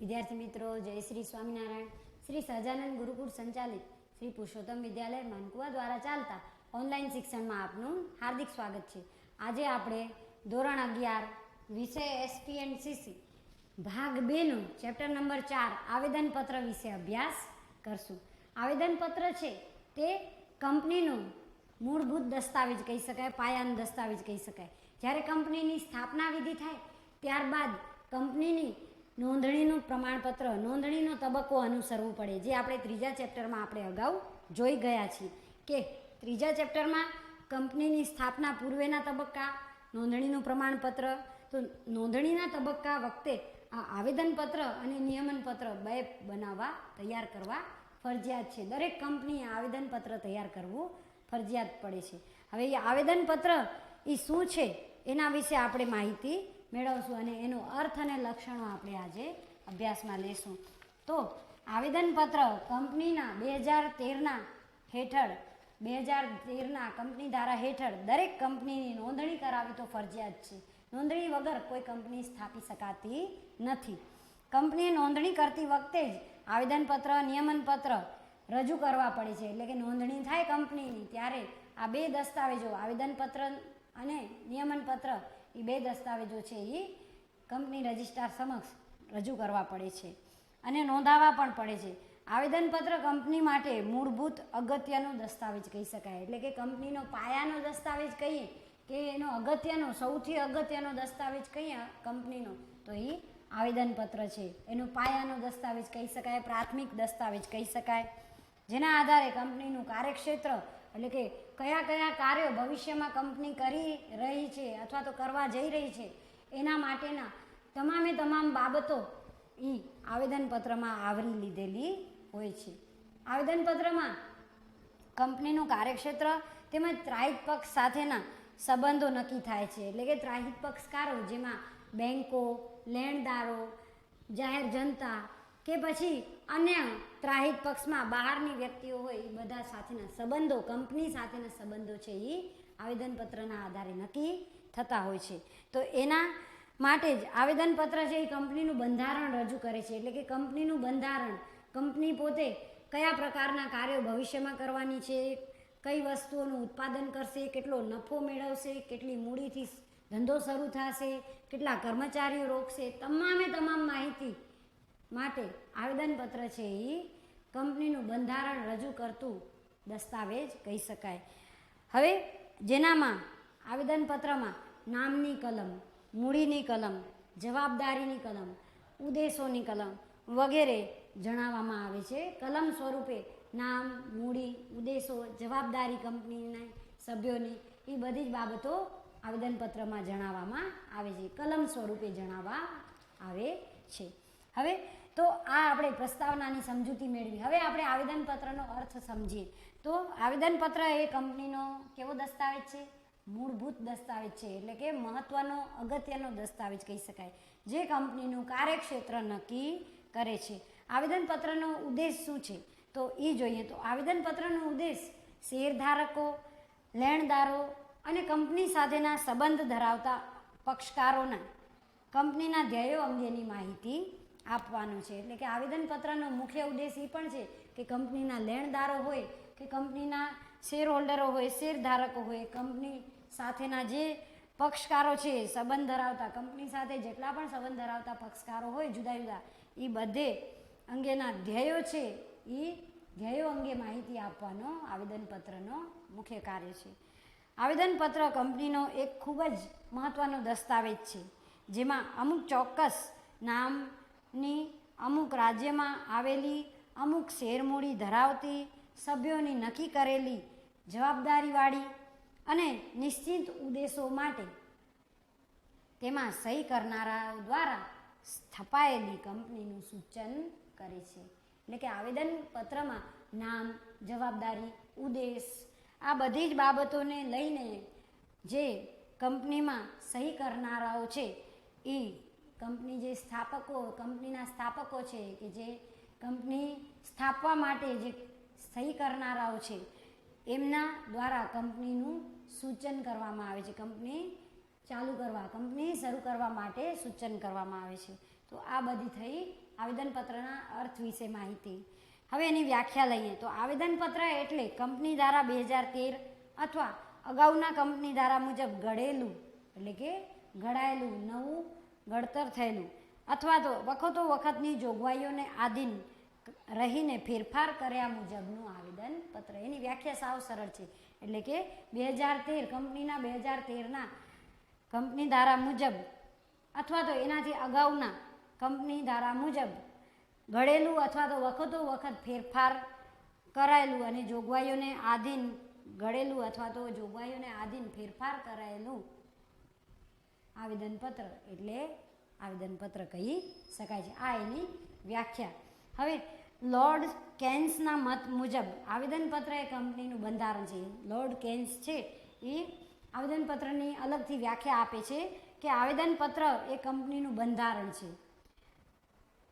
વિદ્યાર્થી મિત્રો, જય શ્રી સ્વામિનારાયણ. શ્રી સહજાનંદ ગુરુકુળ સંચાલિત શ્રી પુરુષોત્તમ વિદ્યાલય માનકુવા દ્વારા ચાલતા ઓનલાઈન શિક્ષણમાં આપનું હાર્દિક સ્વાગત છે. આજે આપણે ધોરણ 11 વિષય એસપીએનસીસી ભાગ 2નું ચેપ્ટર નંબર 4 આવેદનપત્ર વિશે અભ્યાસ કરશું. આવેદનપત્ર છે તે કંપનીનું મૂળભૂત દસ્તાવેજ કહી શકાય, પાયાનું દસ્તાવેજ કહી શકાય. જ્યારે કંપનીની સ્થાપના વિધિ થાય ત્યારબાદ કંપનીની નોંધણીનું પ્રમાણપત્ર, નોંધણીનો તબક્કો અનુસરવું પડે, જે આપણે ત્રીજા ચેપ્ટરમાં આપણે અગાઉ જોઈ ગયા છીએ કે ત્રીજા ચેપ્ટરમાં કંપનીની સ્થાપના પૂર્વેના તબક્કા, નોંધણીનું પ્રમાણપત્ર. તો નોંધણીના તબક્કા વખતે આ આવેદનપત્ર અને નિયમનપત્ર બે બનાવવા, તૈયાર કરવા ફરજિયાત છે. દરેક કંપનીએ આવેદનપત્ર તૈયાર કરવું ફરજિયાત પડે છે. હવે એ આવેદનપત્ર એ શું છે એના વિશે આપણે માહિતી મેળવશું અને એનો અર્થ અને લક્ષણો આપણે આજે અભ્યાસમાં લેશું. તો આવેદનપત્ર કંપનીના 2013ના હેઠળ 2013ના કંપની ધારા હેઠળ દરેક કંપનીની નોંધણી કરાવી તો ફરજિયાત છે. નોંધણી વગર કોઈ કંપની સ્થાપી શકાતી નથી. કંપનીએ નોંધણી કરતી વખતે જ આવેદનપત્ર, નિયમનપત્ર રજૂ કરવા પડે છે. એટલે કે નોંધણી થાય કંપનીની ત્યારે આ બે દસ્તાવેજો, આવેદનપત્ર અને નિયમનપત્ર, એ બે દસ્તાવેજો છે એ કંપની રજિસ્ટ્રાર સમક્ષ રજૂ કરવા પડે છે અને નોંધાવવા પણ પડે છે. આવેદનપત્ર કંપની માટે મૂળભૂત અગત્યનો દસ્તાવેજ કહી શકાય. એટલે કે કંપનીનો પાયાનો દસ્તાવેજ કહીએ કે એનો અગત્યનો, સૌથી અગત્યનો દસ્તાવેજ કહીએ કંપનીનો, તો એ આવેદનપત્ર છે. એનો પાયાનો દસ્તાવેજ કહી શકાય, પ્રાથમિક દસ્તાવેજ કહી શકાય, જેના આધારે કંપનીનું કાર્યક્ષેત્ર, એટલે કે કયા કયા કાર્યો ભવિષ્યમાં કંપની કરી રહી છે અથવા તો કરવા જઈ રહી છે એના માટેના તમામે તમામ બાબતો એ આવેદનપત્રમાં આવરી લીધેલી હોય છે. આવેદનપત્રમાં કંપનીનું કાર્યક્ષેત્ર તેમજ ત્રાહિત પક્ષ સાથેના સંબંધો નક્કી થાય છે. એટલે કે ત્રાહિત પક્ષકારો, જેમાં બેન્કો, લેણદારો, જાહેર જનતા કે પછી અન્ય ત્રાહિત પક્ષમાં બહારની વ્યક્તિઓ હોય, એ બધા સાથેના સંબંધો, કંપની સાથેના સંબંધો છે એ આવેદનપત્રના આધારે નક્કી થતા હોય છે. તો એના માટે જ આવેદનપત્ર છે એ કંપનીનું બંધારણ રજૂ કરે છે. એટલે કે કંપનીનું બંધારણ, કંપની પોતે કયા પ્રકારના કાર્યો ભવિષ્યમાં કરવાની છે, કઈ વસ્તુઓનું ઉત્પાદન કરશે, કેટલો નફો મેળવશે, કેટલી મૂડીથી ધંધો શરૂ થશે, કેટલા કર્મચારીઓ રોકશે, તમામે તમામ માહિતી માટે આવેદનપત્ર છે એ કંપનીનું બંધારણ રજૂ કરતું દસ્તાવેજ કહી શકાય. હવે જેનામાં આવેદનપત્રમાં નામની કલમ, મૂડીની કલમ, જવાબદારીની કલમ, ઉદ્દેશોની કલમ વગેરે જણાવવામાં આવે છે. કલમ સ્વરૂપે નામ, મૂડી, ઉદ્દેશો, જવાબદારી કંપનીના સભ્યોની, એ બધી જ બાબતો આવેદનપત્રમાં જણાવવામાં આવે છે, કલમ સ્વરૂપે જણાવવા આવે છે. હવે તો આ આપણે પ્રસ્તાવનાની સમજૂતી મેળવી. હવે આપણે આવેદનપત્રનો અર્થ સમજીએ. તો આવેદનપત્ર એ કંપનીનો કેવો દસ્તાવેજ છે? મૂળભૂત દસ્તાવેજ છે. એટલે કે મહત્વનો, અગત્યનો દસ્તાવેજ કહી શકાય, જે કંપનીનું કાર્યક્ષેત્ર નક્કી કરે છે. આવેદનપત્રનો ઉદ્દેશ શું છે તો એ જોઈએ. તો આવેદનપત્રનો ઉદ્દેશ શેરધારકો, લેણદારો અને કંપની સાથેના સંબંધ ધરાવતા પક્ષકારોના કંપનીના ધ્યેયો અંગેની માહિતી આપવાનું છે. એટલે કે આવેદનપત્રનો મુખ્ય ઉદ્દેશ એ પણ છે કે કંપનીના લેણદારો હોય કે કંપનીના શેર હોલ્ડરો હોય, શેરધારકો હોય, કંપની સાથેના જે પક્ષકારો છે, સંબંધ ધરાવતા, કંપની સાથે જેટલા પણ સંબંધ ધરાવતા પક્ષકારો હોય જુદા જુદા, એ બધે અંગેના ધ્યેયો છે, એ ધ્યેયો અંગે માહિતી આપવાનો આવેદનપત્રનો મુખ્ય કાર્ય છે. આવેદનપત્ર કંપનીનો એક ખૂબ જ મહત્વનો દસ્તાવેજ છે, જેમાં અમુક ચોક્કસ નામની, અમુક રાજ્યમાં આવેલી, અમુક શેરમૂડી ધરાવતી સભ્યોની નક્કી કરેલી જવાબદારીવાળી અને નિશ્ચિત ઉદ્દેશો માટે તેમાં સહી કરનારાઓ દ્વારા સ્થપાયેલી કંપનીનું સૂચન કરે છે. એટલે કે આવેદનપત્રમાં નામ, જવાબદારી, ઉદ્દેશ, આ બધી જ બાબતોને લઈને જે કંપનીમાં સહી કરનારાઓ છે, એ કંપની જે સ્થાપકો, કંપનીના સ્થાપકો છે, કે જે કંપની સ્થાપવા માટે જે સહી કરનારાઓ છે, એમના દ્વારા કંપનીનું સૂચન કરવામાં આવે છે. કંપની ચાલુ કરવા, કંપની શરૂ કરવા માટે સૂચન કરવામાં આવે છે. તો તો આ બધી થઈ આવેદનપત્રના અર્થ વિશે માહિતી. હવે એની વ્યાખ્યા લઈએ તો આવેદનપત્ર એટલે કંપની ધારા 2013 અથવા અગાઉના કંપની ધારા મુજબ ઘડેલું એટલે કે ઘડાયેલું નવું ઘડતર થયેલું અથવા તો વખતની જોગવાઈઓને આધીન રહીને ફેરફાર કર્યા મુજબનું આવેદનપત્ર. એની વ્યાખ્યા સાવ સરળ છે. એટલે કે 2013 કંપનીના 2013ના કંપની ધારા મુજબ અથવા તો એનાથી અગાઉના કંપની ધારા મુજબ ઘડેલું અથવા તો વખત ફેરફાર કરાયેલું અને જોગવાઈઓને આધીન ઘડેલું અથવા તો જોગવાઈઓને આધીન ફેરફાર કરાયેલું આવેદનપત્ર એટલે આવેદનપત્ર કહી શકાય છે. આ એની વ્યાખ્યા. હવે લોર્ડ કેન્સના મત મુજબ આવેદનપત્ર એ કંપનીનું બંધારણ છે. લોર્ડ કેન્સ છે એ આવેદનપત્રની અલગથી વ્યાખ્યા આપે છે કે આવેદનપત્ર એ કંપનીનું બંધારણ છે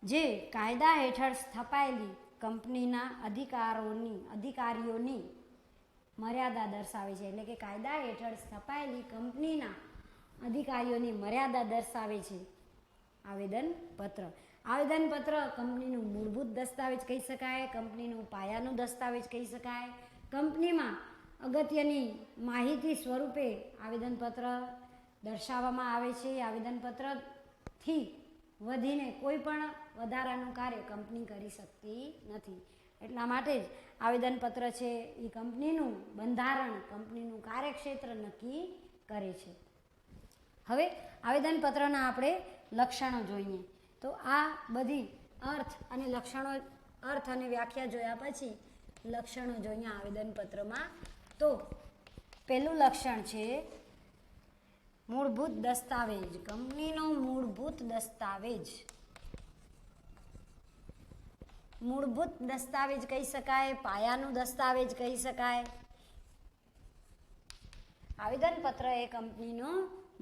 જે કાયદા હેઠળ સ્થપાયેલી કંપનીના અધિકારીઓની મર્યાદા દર્શાવે છે. એટલે કે કાયદા હેઠળ સ્થપાયેલી કંપનીના અધિકારીઓની મર્યાદા દર્શાવે છે આવેદનપત્ર. આવેદનપત્ર કંપનીનું મૂળભૂત દસ્તાવેજ કહી શકાય, કંપનીનું પાયાનું દસ્તાવેજ કહી શકાય. કંપનીમાં અગત્યની માહિતી સ્વરૂપે આવેદનપત્ર દર્શાવવામાં આવે છે. આવેદનપત્રથી વધીને કોઈ પણ વધારાનું કાર્ય કંપની કરી શકતી નથી. એટલા માટે જ આવેદનપત્ર છે એ કંપનીનું બંધારણ, કંપનીનું કાર્યક્ષેત્ર નક્કી કરે છે. હવે આવેદનપત્રના આપણે લક્ષણો જોઈએ. તો આ બધી અર્થ અને લક્ષણો, અર્થ અને વ્યાખ્યા જોયા પછી લક્ષણો જોઈએ આવેદનપત્રમાં. તો પહેલું લક્ષણ છે મૂળભૂત દસ્તાવેજ. કંપનીનો મૂળભૂત દસ્તાવેજ. મૂળભૂત દસ્તાવેજ કહી શકાય, પાયાનું દસ્તાવેજ કહી શકાય. આવેદનપત્ર એ કંપનીનો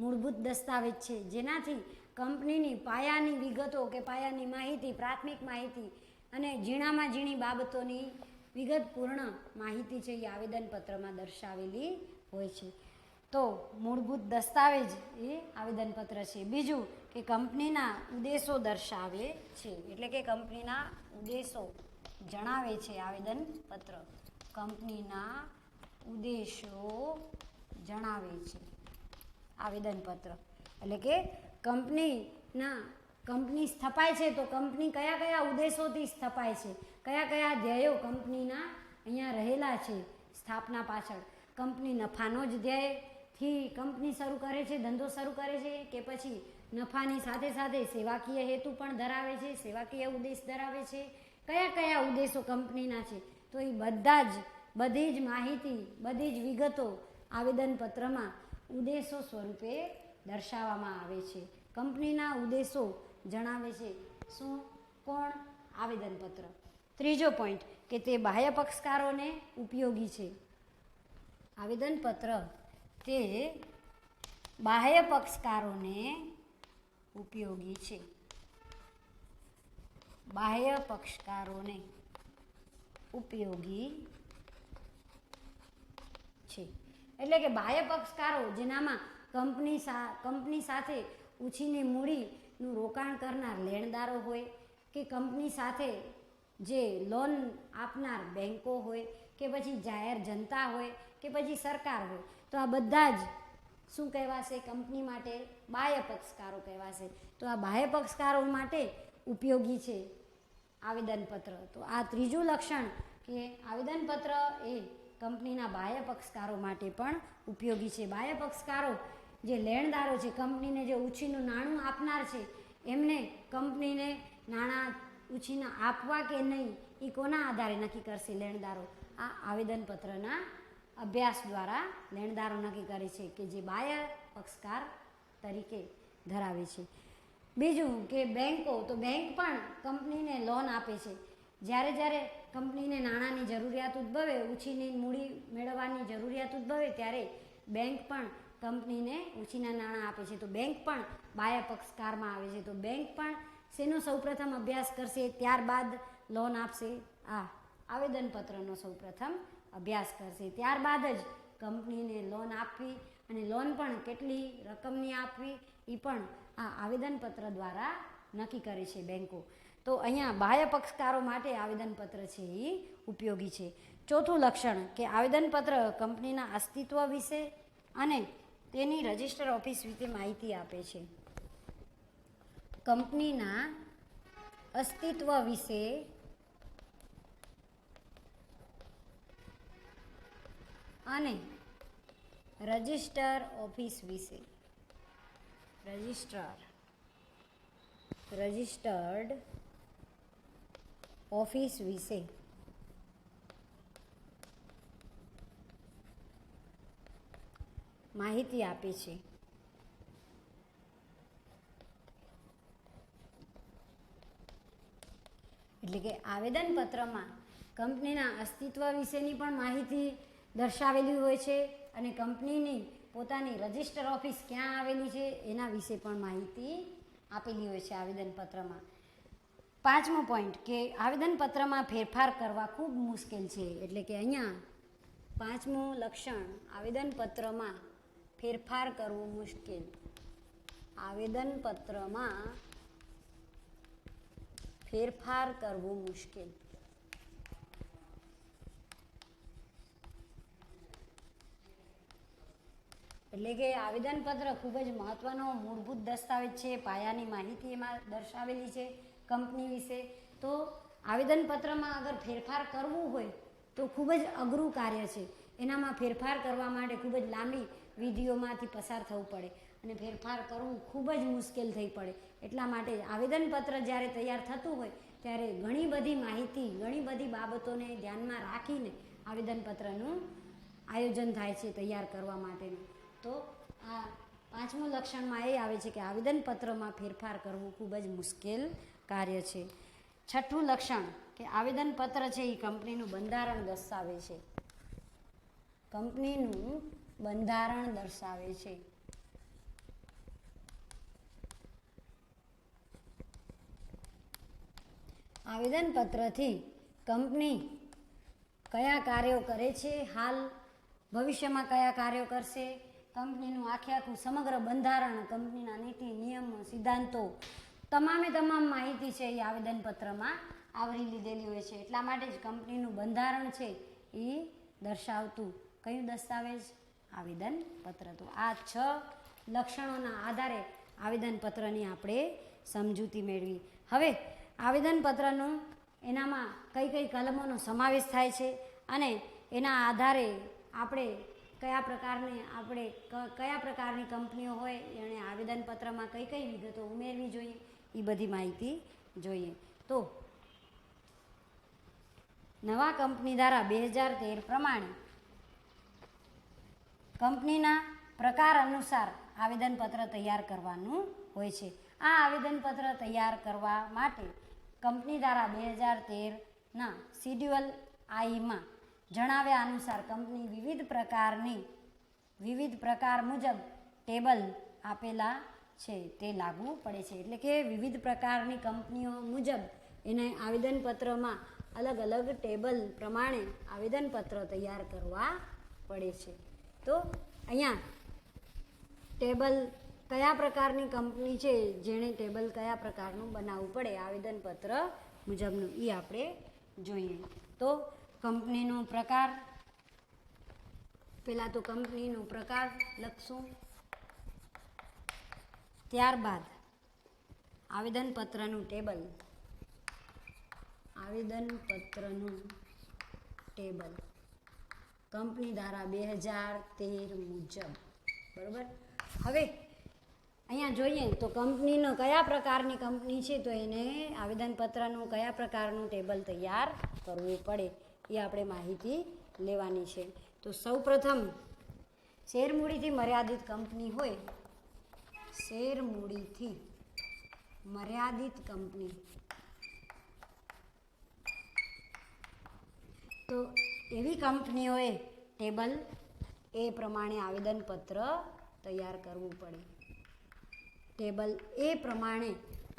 મૂળભૂત દસ્તાવેજ છે જેનાથી કંપનીની પાયાની વિગતો કે પાયાની માહિતી, પ્રાથમિક માહિતી અને ઝીણામાં ઝીણી બાબતોની વિગતપૂર્ણ માહિતી છે એ આવેદનપત્રમાં દર્શાવેલી હોય છે. તો મૂળભૂત દસ્તાવેજ એ આવેદનપત્ર છે. બીજું કે કંપનીના ઉદ્દેશો દર્શાવે છે. એટલે કે કંપનીના ઉદ્દેશો જણાવે છે આવેદનપત્ર. કંપનીના ઉદ્દેશો જણાવે છે આવેદનપત્ર. એટલે કે કંપની સ્થપાય છે તો કંપની કયા કયા ઉદ્દેશોથી સ્થપાય છે, કયા કયા ધ્યેયો કંપનીના અહીંયા રહેલા છે સ્થાપના પાછળ. કંપની નફાનો જ ધ્યેયથી કંપની શરૂ કરે છે, ધંધો શરૂ કરે છે કે પછી નફાની સાથે સાથે સેવાકીય હેતુ પણ ધરાવે છે, સેવાકીય ઉદ્દેશ ધરાવે છે. કયા કયા ઉદ્દેશો કંપનીના છે તો એ બધી જ માહિતી, બધી જ વિગતો આવેદનપત્રમાં ઉદ્દેશો સ્વરૂપે દર્શાવવામાં આવે છે. કંપનીના ઉદ્દેશો જણાવે છે શું? કોણ? આવેદનપત્ર. ત્રીજો પોઈન્ટ કે તે બાહ્ય પક્ષકારોને ઉપયોગી છે. આવેદનપત્ર તે બાહ્ય પક્ષકારોને ઉપયોગી છે. બાહ્ય પક્ષકારોને ઉપયોગી છે. એટલે કે બાહ્ય પક્ષકારો જેનામાં કંપની સાથે ઉછીની મૂડીનું રોકાણ કરનાર લેણદારો હોય કે કંપની સાથે જે લોન આપનાર બેન્કો હોય કે પછી જાહેર જનતા હોય કે પછી સરકાર હોય, તો આ બધા જ શું કહેવાશે? કંપની માટે બાહ્ય પક્ષકારો કહેવાશે. તો આ બાહ્ય પક્ષકારો માટે ઉપયોગી છે આવેદનપત્ર. તો આ ત્રીજું લક્ષણ કે આવેદનપત્ર એ કંપનીના બાહ્ય પક્ષકારો માટે પણ ઉપયોગી છે. બાહ્ય પક્ષકારો જે લેણદારો છે, કંપનીને જે ઉછીનું નાણું આપનાર છે, એમને કંપનીને નાણાં ઉછીના આપવા કે નહીં એ કોના આધારે નક્કી કરશે? લેણદારો. આ આવેદનપત્રના અભ્યાસ દ્વારા લેણદારો નક્કી કરે છે કે જે બાહ્ય પક્ષકાર તરીકે ધરાવે છે. બીજું કે બેન્કો. તો બેન્ક પણ કંપનીને લોન આપે છે. જ્યારે કંપનીને નાણાંની જરૂરિયાત ઉદ્ભવે, ઉછીની મૂડી મેળવવાની જરૂરિયાત ઉદ્ભવે ત્યારે બેન્ક પણ કંપનીને ઉછીના નાણાં આપે છે. તો બેન્ક પણ બાહ્ય પક્ષકારમાં આવે છે. તો બેન્ક પણ શેનો સૌપ્રથમ અભ્યાસ કરશે, ત્યારબાદ લોન આપશે? આ આવેદનપત્રનો સૌપ્રથમ અભ્યાસ કરશે. ત્યારબાદ જ કંપનીને લોન આપવી અને લોન પણ કેટલી રકમની આપવી એ પણ આ આવેદનપત્ર દ્વારા નક્કી કરે છે બેન્કો. તો અહીંયા બાહ્ય પક્ષકારો માટે આવેદનપત્ર છે એ ઉપયોગી છે. ચોથું લક્ષણ કે આવેદનપત્ર કંપનીના અસ્તિત્વ વિશે અને તેની રજિસ્ટર ઓફિસ વિશે માહિતી આપે છે. કંપનીના અસ્તિત્વ વિશે અને રજિસ્ટર ઓફિસ વિશે રજિસ્ટર્ડ ઓફિસ વિશે માહિતી આપે છે. એટલે કે આવેદનપત્રમાં કંપનીના અસ્તિત્વ વિશેની પણ માહિતી દર્શાવેલી હોય છે અને કંપનીની પોતાની રજિસ્ટર ઓફિસ ક્યાં આવેલી છે એના વિશે પણ માહિતી આપેલી હોય છે આવેદનપત્રમાં. પાંચમો પોઈન્ટ કે આવેદનપત્રમાં ફેરફાર કરવા ખૂબ મુશ્કેલ છે. એટલે કે અહીંયા પાંચમું લક્ષણ આવેદનપત્રમાં ફેરફાર કરવું મુશ્કેલ. આવેદનપત્રમાં ફેરફાર કરવું મુશ્કેલ. એટલે કે આવેદનપત્ર ખૂબ જ મહત્વનો મૂળભૂત દસ્તાવેજ છે. પાયાની માહિતી એમાં દર્શાવેલી છે કંપની વિશે. તો આવેદનપત્રમાં અગર ફેરફાર કરવું હોય તો ખૂબ જ અઘરું કાર્ય છે. એનામાં ફેરફાર કરવા માટે ખૂબ જ લાંબી વિધિઓમાંથી પસાર થવું પડે અને ફેરફાર કરવું ખૂબ જ મુશ્કેલ થઈ પડે. એટલા માટે આવેદનપત્ર જ્યારે તૈયાર થતું હોય ત્યારે ઘણી બધી માહિતી, ઘણી બધી બાબતોને ધ્યાનમાં રાખીને આવેદનપત્રનું આયોજન થાય છે તૈયાર કરવા માટેનું. તો આ પાંચમું લક્ષણમાં એ આવે છે કે આવેદનપત્રમાં ફેરફાર કરવું ખૂબ જ મુશ્કેલ કાર્ય છે. છઠ્ઠું લક્ષણ કે આવેદનપત્ર છે એ કંપનીનું બંધારણ દર્શાવે છે. કંપનીનું બંધારણ દર્શાવે છે. આવેદનપત્રથી કંપની કયા કાર્યો કરે છે, હાલ ભવિષ્યમાં કયા કાર્યો કરશે, કંપનીનું આખું સમગ્ર બંધારણ, કંપનીના નીતિ, નિયમો, સિદ્ધાંતો, તમામ માહિતી છે એ આવેદનપત્રમાં આવરી લીધેલી હોય છે. એટલા માટે જ કંપનીનું બંધારણ છે એ દર્શાવતું કયું દસ્તાવેજ? આવેદનપત્ર. તો આ 6 લક્ષણોના આધારે આવેદનપત્રની આપણે સમજૂતી મેળવી. હવે આવેદનપત્રનું એનામાં કઈ કઈ કલમોનો સમાવેશ થાય છે અને એના આધારે આપણે કયા પ્રકારની કંપનીઓ હોય એણે આવેદનપત્રમાં કઈ કઈ વિગતો ઉમેરવી જોઈએ એ બધી માહિતી જોઈએ. તો નવા કંપની ધારા 2013 પ્રમાણે કંપનીના પ્રકાર અનુસાર આવેદનપત્ર તૈયાર કરવાનું હોય છે. આ આવેદનપત્ર તૈયાર કરવા માટે કંપની ધારા 2013ના શિડ્યુલ આઈમાં જણાવ્યા અનુસાર કંપની વિવિધ પ્રકાર મુજબ ટેબલ આપેલા છે તે લાગુ પડે છે. એટલે કે વિવિધ પ્રકારની કંપનીઓ મુજબ એને આવેદનપત્રમાં અલગ અલગ ટેબલ પ્રમાણે આવેદનપત્ર તૈયાર કરવા પડે છે. તો અહીંયા ટેબલ કયા પ્રકારની કંપની છે જેણે ટેબલ કયા પ્રકારનું બનાવવું પડે આવેદનપત્ર મુજબનું એ આપણે જોઈએ. તો કંપનીનો પ્રકાર, પહેલાં તો કંપનીનો પ્રકાર લખશું, ત્યારબાદ આવેદનપત્રનું ટેબલ, કંપની ધારા 2013 મુજબ. બરાબર. હવે અહીંયા જોઈએ તો કંપનીનો કયા પ્રકારની કંપની છે તો એને આવેદનપત્રનું કયા પ્રકારનું ટેબલ તૈયાર કરવું પડે એ આપણે માહિતી લેવાની છે. તો સૌપ્રથમ શેરમૂડીથી મર્યાદિત કંપની હોય, શેરમૂડીથી મર્યાદિત કંપની, તો એવી કંપનીઓએ ટેબલ એ પ્રમાણે આવેદનપત્ર તૈયાર કરવું પડે. ટેબલ એ પ્રમાણે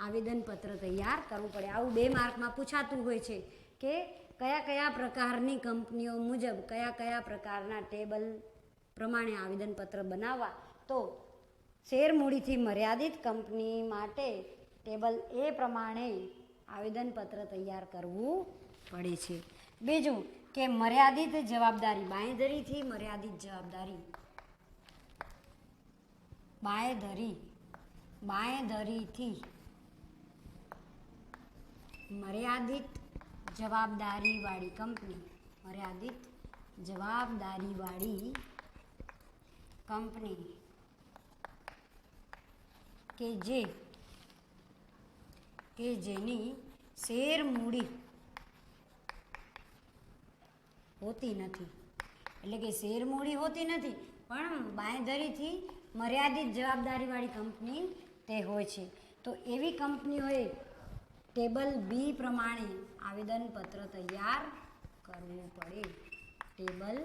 આવેદનપત્ર તૈયાર કરવું પડે. આવું 2 માર્કમાં પૂછાતું હોય છે કે કયા પ્રકારની કંપનીઓ મુજબ કયા પ્રકારના ટેબલ પ્રમાણે આવેદનપત્ર બનાવવા. તો શેરમૂડીથી મર્યાદિત કંપની માટે ટેબલ એ પ્રમાણે આવેદનપત્ર તૈયાર કરવું પડે છે. બીજું કે મર્યાદિત જવાબદારી, બાંયધરીથી મર્યાદિત જવાબદારી, બાંયધરીથી મર્યાદિત જવાબદારીવાળી કંપની, મર્યાદિત જવાબદારીવાળી કંપની કે જેની શેર મૂડી હોતી નથી, એટલે કે શેર મૂડી હોતી નથી પણ બાંયધરીથી મર્યાદિત જવાબદારીવાળી કંપની તે હોય છે. તો એવી કંપનીઓએ ટેબલ બી પ્રમાણે આવેદનપત્ર તૈયાર કરવું પડે. ટેબલ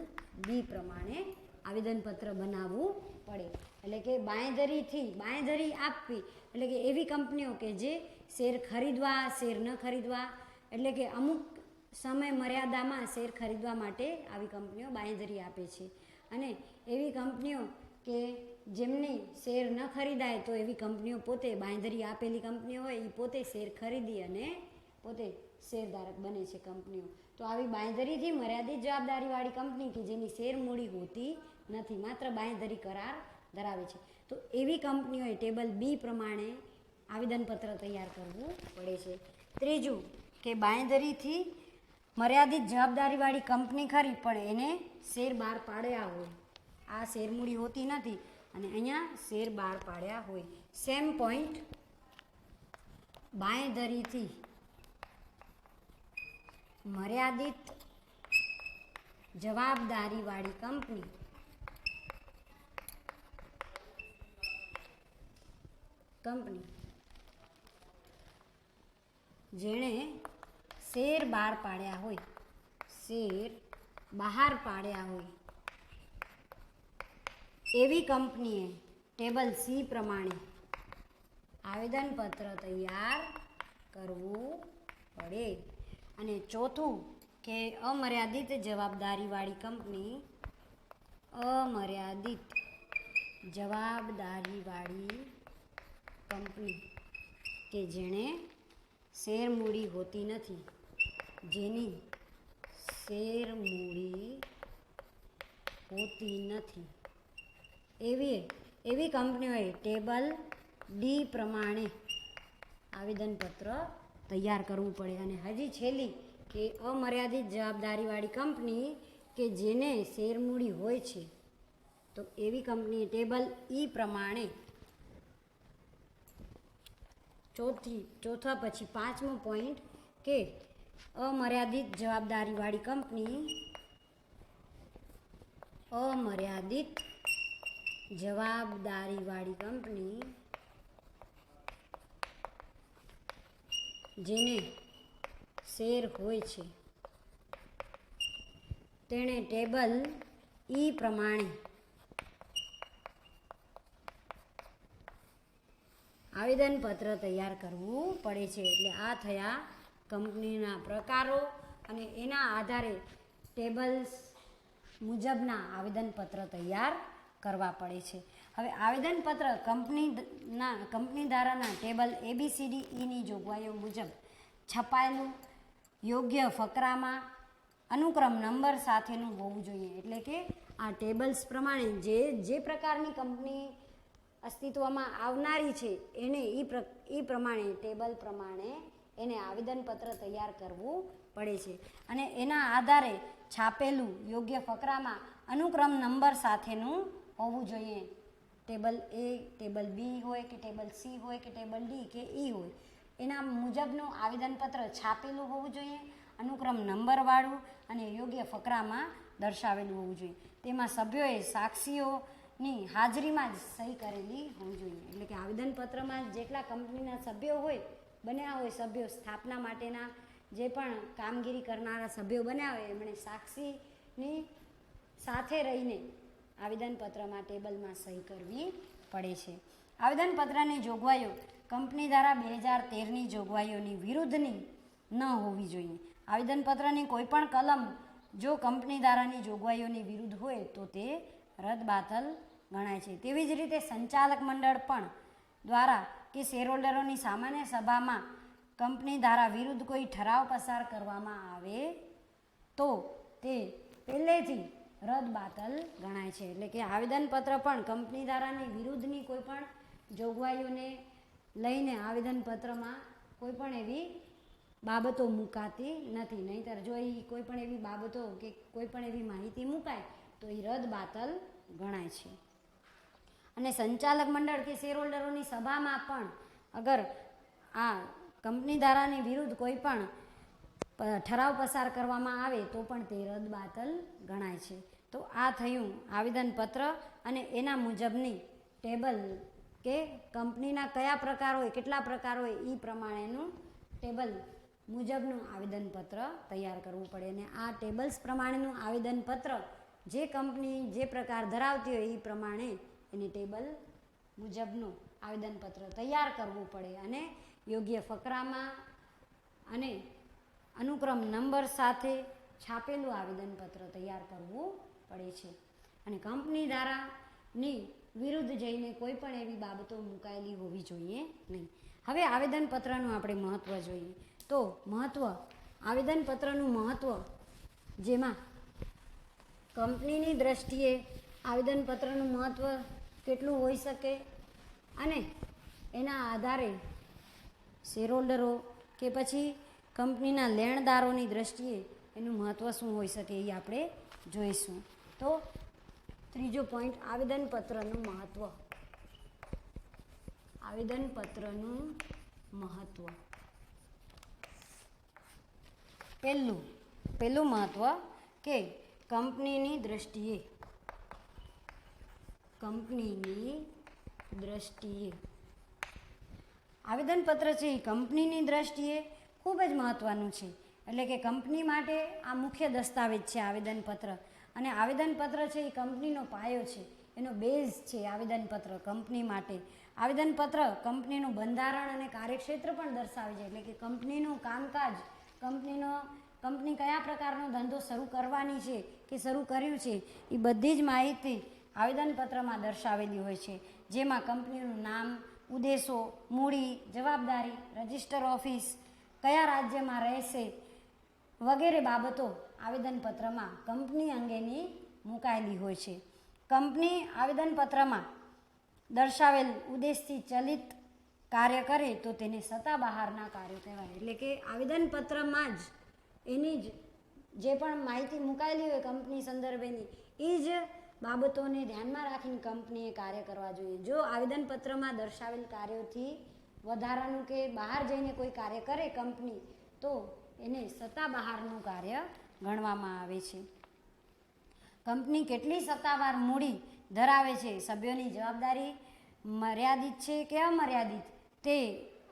બી પ્રમાણે આવેદનપત્ર બનાવવું પડે. એટલે કે બાંયધરી આપવી, એટલે કે એવી કંપનીઓ કે જે શેર ખરીદવા, શેર ન ખરીદવા, એટલે કે અમુક સમય મર્યાદામાં શેર ખરીદવા માટે આવી કંપનીઓ બાંયધરી આપે છે. અને એવી કંપનીઓ કે જેમની શેર ન ખરીદાય તો એવી કંપનીઓ પોતે, બાંયધરી આપેલી કંપનીઓ હોય એ પોતે શેર ખરીદી અને પોતે શેરધારક બને છે કંપનીઓ. તો આવી બાંયધરીથી મર્યાદિત જવાબદારીવાળી કંપની કે જેની શેર મૂડી હોતી નથી, માત્ર બાંયધરી કરાર ધરાવે છે, તો એવી કંપનીઓએ ટેબલ બી પ્રમાણે આવેદનપત્ર તૈયાર કરવું પડે છે. ત્રીજું કે બાંયધરીથી મર્યાદિત જવાબદારીવાળી કંપની ખરી પણ એને શેર બહાર પાડ્યા હોય, આ શેર મૂડી હોતી નથી અને અહીંયા શેર બહાર પાડ્યા હોય. સેમ પોઈન્ટ, બાંયધરીથી મર્યાદિત જવાબદારીવાળી કંપની જેણે શેર બહાર પાડ્યા હોય, એવી કંપનીએ ટેબલ સી પ્રમાણે આવેદનપત્ર તૈયાર કરવું પડે. અને ચોથું કે અમર્યાદિત જવાબદારીવાળી કંપની, કે જેણે શેર મૂડી હોતી નથી, જેની શેર મૂડી હોતી નથી, એવી કંપનીઓએ ટેબલ ડી પ્રમાણે આવેદનપત્ર તૈયાર કરવું પડે. અને હજી છેલ્લી કે અમર્યાદિત જવાબદારીવાળી કંપની કે જેને શેર મૂડી હોય છે, તો એવી કંપની ટેબલ ઈ પ્રમાણે, ચોથા પછી પાંચમો પોઈન્ટ કે અમર્યાદિત જવાબદારીવાળી કંપની જેને શેર હોય છે તેણે ટેબલ ઈ પ્રમાણે આવેદનપત્ર તૈયાર કરવું પડે છે. એટલે આ થયા કંપનીના પ્રકારો અને એના આધારે ટેબલ્સ મુજબના આવેદનપત્ર તૈયાર કરવા પડે છે. હવે આવેદનપત્ર કંપની ધારાના ટેબલ ABCDEની જોગવાઈઓ મુજબ છપાયેલું યોગ્ય ફકરામાં અનુક્રમ નંબર સાથેનું હોવું જોઈએ. એટલે કે આ ટેબલ્સ પ્રમાણે જે પ્રકારની કંપની અસ્તિત્વમાં આવનારી છે એને એ પ્રમાણે, ટેબલ પ્રમાણે એને આવેદનપત્ર તૈયાર કરવું પડે છે. અને એના આધારે છાપેલું યોગ્ય ફકરામાં અનુક્રમ નંબર સાથેનું હોવું જોઈએ. ટેબલ એ, ટેબલ બી હોય કે ટેબલ સી હોય કે ટેબલ ડી કે ઈ હોય, એના મુજબનું આવેદનપત્ર છાપેલું હોવું જોઈએ, અનુક્રમ નંબરવાળું અને યોગ્ય ફકરામાં દર્શાવેલું હોવું જોઈએ. તેમાં સભ્યોએ સાક્ષીઓની હાજરીમાં જ સહી કરેલી હોવી જોઈએ. એટલે કે આવેદનપત્રમાં જેટલા કંપનીના સભ્યો બન્યા હોય, સભ્યો સ્થાપના માટેના જે પણ કામગીરી કરનારા સભ્યો બન્યા હોય, એમણે સાક્ષીની સાથે રહીને આવેદનપત્રમાં, ટેબલમાં સહી કરવી પડે છે. આવેદનપત્રની જોગવાઈઓ કંપની ધારા 2013ની જોગવાઈઓની વિરુદ્ધની ન હોવી જોઈએ. આવેદનપત્રની કોઈપણ કલમ જો કંપની ધારાની જોગવાઈઓની વિરુદ્ધ હોય તો તે રદબાતલ ગણાય છે. તેવી જ રીતે સંચાલક મંડળ પણ દ્વારા કે શેરહોલ્ડરોની સામાન્ય સભામાં કંપની ધારા વિરુદ્ધ કોઈ ઠરાવ પસાર કરવામાં આવે તો તે પહેલેથી રદબાતલ ગણાય છે. એટલે કે આવેદનપત્ર પણ કંપની ધારાની વિરુદ્ધની કોઈ પણ જોગવાઈઓને લઈને આવેદનપત્રમાં કોઈ પણ એવી બાબતો મુકાતી નથી. નહીંતર જો એ કોઈ પણ એવી બાબતો કે કોઈ પણ એવી માહિતી મુકાય તો એ રદબાતલ ગણાય છે. અને સંચાલક મંડળ કે શેરહોલ્ડરોની સભામાં પણ અગર આ કંપની ધારાની વિરુદ્ધ કોઈ પણ ઠરાવ પસાર કરવામાં આવે તો પણ તે રદબાતલ ગણાય છે. તો આ થયું આવેદનપત્ર અને એના મુજબની ટેબલ કે કંપનીના કયા પ્રકાર હોય, કેટલા પ્રકાર હોય એ પ્રમાણેનું ટેબલ મુજબનું આવેદનપત્ર તૈયાર કરવું પડે. અને આ ટેબલ્સ પ્રમાણેનું આવેદનપત્ર જે કંપની જે પ્રકાર ધરાવતી હોય એ પ્રમાણે એની ટેબલ મુજબનું આવેદનપત્ર તૈયાર કરવું પડે અને યોગ્ય ફકરામાં અને અનુક્રમ નંબર સાથે છાપેલું આવેદનપત્ર તૈયાર કરવું પડે છે. અને કંપની ધારાની વિરુદ્ધ જઈને કોઈ પણ એવી બાબતો મુકાયેલી હોવી જોઈએ નહીં. હવે આવેદનપત્રનું આપણે મહત્ત્વ જોઈએ તો આવેદનપત્રનું મહત્ત્વ જેમાં કંપનીની દ્રષ્ટિએ આવેદનપત્રનું મહત્ત્વ કેટલું હોઈ શકે અને એના આધારે શેરહોલ્ડરો કે પછી કંપનીના લેણદારોની દ્રષ્ટિએ એનું મહત્ત્વ શું હોઈ શકે એ આપણે જોઈશું. તો ત્રીજો પોઈન્ટ આવેદનપત્રનું મહત્ત્વ. આવેદનપત્રનું મહત્ત્વ પહેલું મહત્ત્વ કે કંપનીની દ્રષ્ટિએ આવેદનપત્ર છે એ કંપનીની દ્રષ્ટિએ ખૂબ જ મહત્ત્વનું છે. એટલે કે કંપની માટે આ મુખ્ય દસ્તાવેજ છે આવેદનપત્ર. અને આવેદનપત્ર છે એ કંપનીનો પાયો છે, એનો બેઝ છે આવેદનપત્ર કંપની માટે. આવેદનપત્ર કંપનીનું બંધારણ અને કાર્યક્ષેત્ર પણ દર્શાવે છે. એટલે કે કંપનીનું કામકાજ, કંપની કયા પ્રકારનો ધંધો શરૂ કરવાની છે કે શરૂ કર્યું છે એ બધી જ માહિતી આવેદનપત્રમાં દર્શાવેલી હોય છે. જેમાં કંપનીનું નામ, ઉદ્દેશો, મૂડી, જવાબદારી, રજિસ્ટર ઓફિસ, કયા રાજ્યમાં રહેશે વગેરે બાબતો આવેદનપત્રમાં કંપની અંગેની મુકાયેલી હોય છે. કંપની આવેદનપત્રમાં દર્શાવેલ ઉદ્દેશથી ચલિત કાર્ય કરે તો તેને સત્તા બહારના કાર્યો કહેવાય. એટલે કે આવેદનપત્રમાં જ એની જ જે પણ માહિતી મુકાયેલી હોય કંપની સંદર્ભેની એ જ બાબતોને ધ્યાનમાં રાખીને કંપનીએ કાર્ય કરવા જોઈએ. જો આવેદનપત્રમાં દર્શાવેલ કાર્યોથી વધારાનું કે બહાર જઈને કોઈ કાર્ય કરે કંપની તો એને સત્તા બહારનું કાર્ય ગણવામાં આવે છે. કંપની કેટલી સત્તાવાર મૂડી ધરાવે છે, સભ્યોની જવાબદારી મર્યાદિત છે કે અમર્યાદિત તે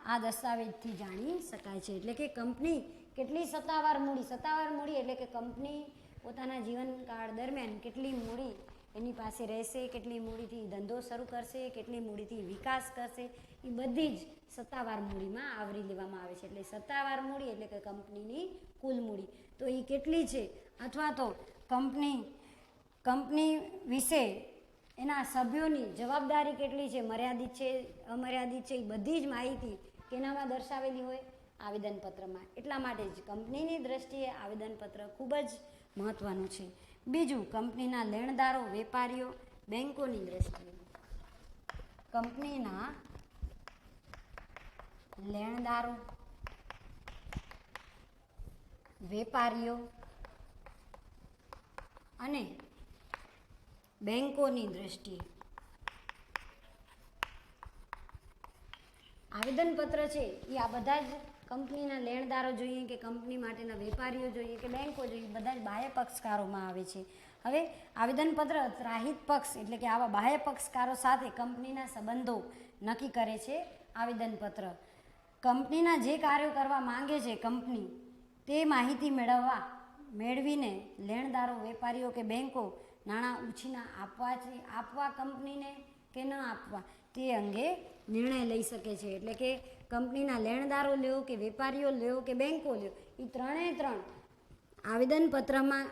આ દસ્તાવેજથી જાણી શકાય છે. એટલે કે કંપની કેટલી સત્તાવાર મૂડી એટલે કે કંપની પોતાના જીવનકાળ દરમિયાન કેટલી મૂડી એની પાસે રહેશે, કેટલી મૂડીથી ધંધો શરૂ કરશે, કેટલી મૂડીથી વિકાસ કરશે, એ બધી જ સત્તાવાર મૂડીમાં આવરી લેવામાં આવે છે. એટલે સત્તાવાર મૂડી એટલે કે કંપનીની કુલ મૂડી તો એ કેટલી છે, અથવા તો કંપની વિશે એના સભ્યોની જવાબદારી કેટલી છે, મર્યાદિત છે, અમર્યાદિત છે, એ બધી જ માહિતી કેનામાં દર્શાવેલી હોય આવેદનપત્રમાં. એટલા માટે જ કંપનીની દ્રષ્ટિએ આવેદનપત્ર ખૂબ જ મહત્ત્વનું છે. બીજું, કંપનીના લેણદારો, વેપારીઓ, બેંકોની દ્રષ્ટિએ કંપનીના લેણદારો, વેપારીઓ અને બેંકોની દ્રષ્ટિએ આવેદનપત્ર છે એ આ બધા જ કંપનીના લેણદારો જોઈએ કે કંપની માટેના વેપારીઓ જોઈએ કે બેંકો જોઈએ, બધા જ બાહ્ય પક્ષકારોમાં આવે છે. હવે આવેદનપત્ર ત્રાહિત પક્ષ એટલે કે આવા બાહ્ય પક્ષકારો સાથે કંપનીના સંબંધો નક્કી કરે છે. આવેદનપત્ર કંપનીના જે કાર્યો કરવા માંગે છે કંપની તે માહિતી મેળવીને લેણદારો, વેપારીઓ કે બેંકો નાણાં ઉછીના આપવા કંપનીને કે ન આપવા તે અંગે નિર્ણય લઈ શકે છે. એટલે કે કંપનીના લેણદારો લ્યો કે વેપારીઓ લ્યો કે બેંકો લ્યો, એ ત્રણ આવેદનપત્રમાં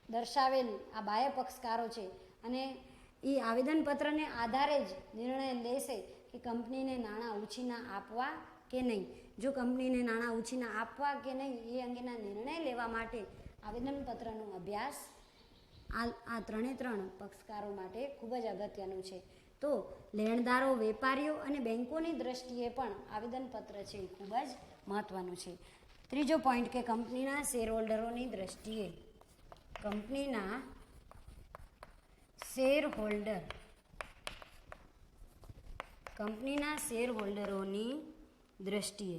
દર્શાવેલ આ બાહ્ય પક્ષકારો છે અને એ આવેદનપત્રને આધારે જ નિર્ણય લેશે કે કંપનીને નાણાં ઉછીના આપવા કે નહીં. જો કંપનીને નાણાં ઉછીના આપવા કે નહીં એ અંગેના નિર્ણય લેવા માટે આવેદનપત્રનો અભ્યાસ આ ત્રણે ત્રણ પક્ષકારો માટે ખૂબ જ અગત્યનું છે. તો લેણદારો, વેપારીઓ અને બેંકોની દ્રષ્ટિએ પણ આવેદનપત્ર છે એ ખૂબ જ મહત્ત્વનું છે. ત્રીજો પોઈન્ટ કે કંપનીના શેરહોલ્ડરોની દ્રષ્ટિએ, કંપનીના શેરહોલ્ડરોની દ્રષ્ટિએ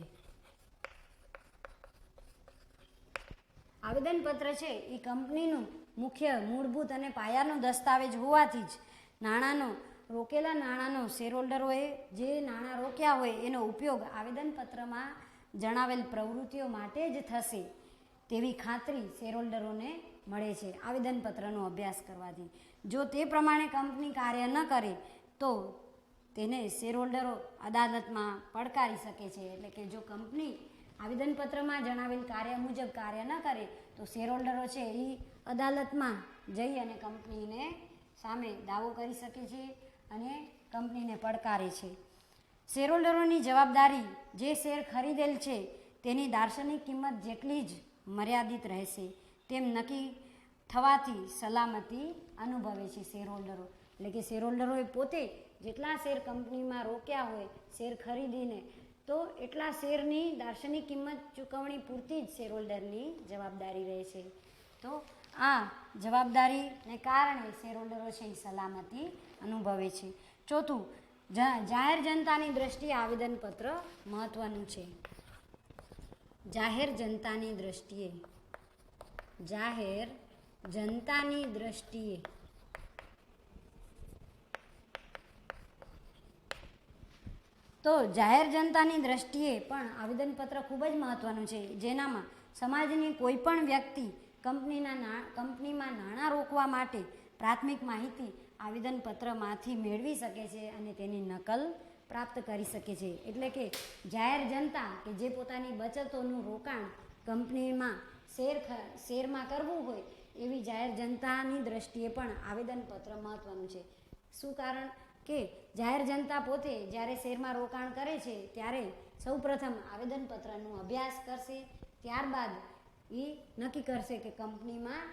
આવેદનપત્ર છે એ કંપનીનું મુખ્ય, મૂળભૂત અને પાયાનો દસ્તાવેજ હોવાથી જ રોકેલા નાણાંનો શેરહોલ્ડરોએ જે નાણાં રોક્યા હોય એનો ઉપયોગ આવેદનપત્રમાં જણાવેલ પ્રવૃત્તિઓ માટે જ થશે તેવી ખાતરી શેરહોલ્ડરોને મળે છે આવેદનપત્રનો અભ્યાસ કરવાથી. જો તે પ્રમાણે કંપની કાર્ય ન કરે તો તેને શેરહોલ્ડરો અદાલતમાં પડકારી શકે છે. એટલે કે જો કંપની આવેદનપત્રમાં જણાવેલ કાર્ય મુજબ કાર્ય ન કરે તો શેરહોલ્ડરો છે એ અદાલતમાં જઈ અને કંપનીને સામે દાવો કરી શકે છે અને કંપનીને પડકારે છે. શેરહોલ્ડરોની જવાબદારી જે શેર ખરીદેલ છે તેની દાર્શનિક કિંમત જેટલી જ મર્યાદિત રહેશે તેમ નક્કી થવાથી સલામતી અનુભવે છે શેરહોલ્ડરો. એટલે કે શેરહોલ્ડરોએ પોતે જેટલા શેર કંપનીમાં રોક્યા હોય શેર ખરીદીને, તો એટલા શેરની દાર્શનિક કિંમત ચૂકવણી પૂરતી જ શેરહોલ્ડરની જવાબદારી રહે છે. તો આ જવાબદારીને કારણે શેરહોલ્ડરો છે એ સલામતી અનુભવે છે. ચોથું, જાહેર જનતાની દ્રષ્ટિએ આવેદનપત્ર મહત્ત્વનું છે. જાહેર જનતાની દ્રષ્ટિએ તો જાહેર જનતાની દ્રષ્ટિએ પણ આવેદનપત્ર ખૂબ જ મહત્ત્વનું છે, જેનામાં સમાજની કોઈ પણ વ્યક્તિ કંપનીમાં નાણાં રોકવા માટે પ્રાથમિક માહિતી આવેદનપત્રમાંથી મેળવી શકે છે અને તેની નકલ પ્રાપ્ત કરી શકે છે. એટલે કે જાહેર જનતા કે જે પોતાની બચતોનું રોકાણ કંપનીમાં શેરમાં કરવું હોય એવી જાહેર જનતાની દ્રષ્ટિએ પણ આવેદનપત્ર મહત્ત્વનું છે. શું કારણ કે જાહેર જનતા પોતે જ્યારે શેરમાં રોકાણ કરે છે ત્યારે સૌપ્રથમ આવેદનપત્રનો અભ્યાસ કરશે, ત્યારબાદ એ નક્કી કરશે કે કંપનીમાં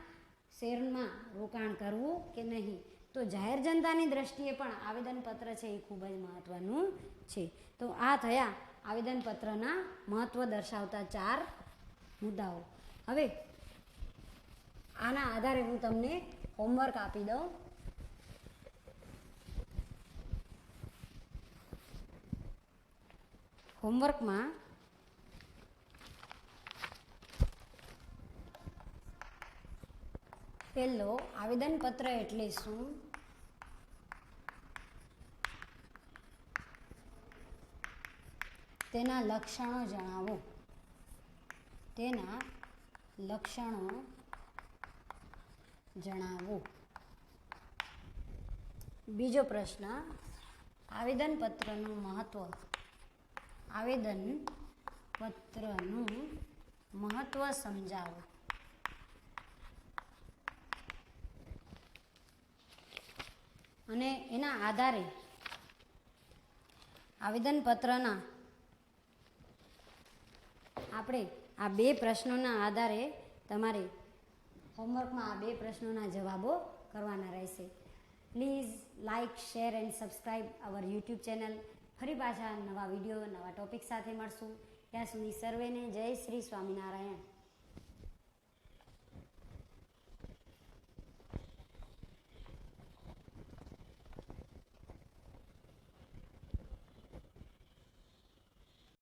શેરમાં રોકાણ કરવું કે નહીં. તો જાહેર જનતાની દ્રષ્ટિએ પણ આવેદનપત્ર છે એ ખૂબ જ મહત્ત્વનું છે. તો આ થયા આવેદનપત્રના મહત્ત્વ દર્શાવતા 4 મુદ્દાઓ. હવે આના આધારે હું તમને હોમવર્ક આપી દઉં. હોમવર્કમાં પહેલો, આવેદનપત્ર એટલે શું? તેના લક્ષણો જણાવો. બીજો પ્રશ્ન, આવેદનપત્રનું મહત્વ સમજાવો. અને એના આધારે આવેદનપત્રના આપણે આ 2 પ્રશ્નોના આધારે તમારે હોમવર્કમાં આ 2 પ્રશ્નોના જવાબો કરવાના રહેશે. Please like, share and subscribe our YouTube channel. ફરી પાછા નવા વિડીયો, નવા ટોપિક સાથે મળશું. ત્યાં સુધી સર્વેને જય શ્રી સ્વામિનારાયણ.